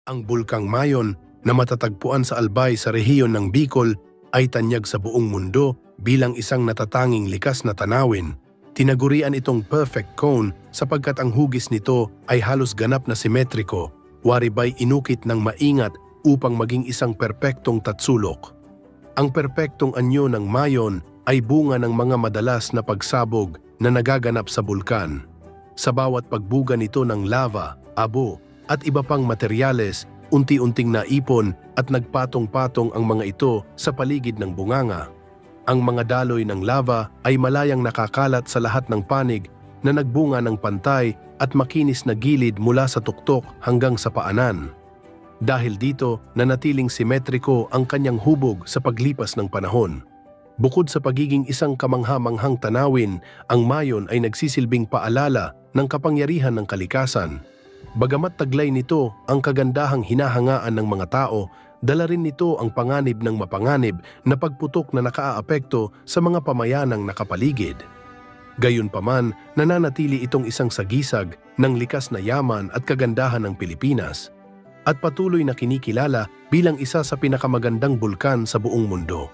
Ang Bulkang Mayon na matatagpuan sa Albay sa rehiyon ng Bicol ay tanyag sa buong mundo bilang isang natatanging likas na tanawin. Tinagurian itong perfect cone sapagkat ang hugis nito ay halos ganap na simetriko, waribay inukit ng maingat upang maging isang perpektong tatsulok. Ang perpektong anyo ng Mayon ay bunga ng mga madalas na pagsabog na nagaganap sa bulkan. Sa bawat pagbuga nito ng lava, abo, at iba pang materyales, unti-unting naipon at nagpatong-patong ang mga ito sa paligid ng bunganga. Ang mga daloy ng lava ay malayang nakakalat sa lahat ng panig na nagbunga ng pantay at makinis na gilid mula sa tuktok hanggang sa paanan. Dahil dito, nanatiling simetriko ang kanyang hubog sa paglipas ng panahon. Bukod sa pagiging isang kamangha-manghang tanawin, ang Mayon ay nagsisilbing paalala ng kapangyarihan ng kalikasan. Bagamat taglay nito ang kagandahang hinahangaan ng mga tao, dala rin nito ang panganib ng mapanganib na pagputok na nakaaapekto sa mga pamayanang nakapaligid. Gayunpaman, nananatili itong isang sagisag ng likas na yaman at kagandahan ng Pilipinas at patuloy na kinikilala bilang isa sa pinakamagandang bulkan sa buong mundo.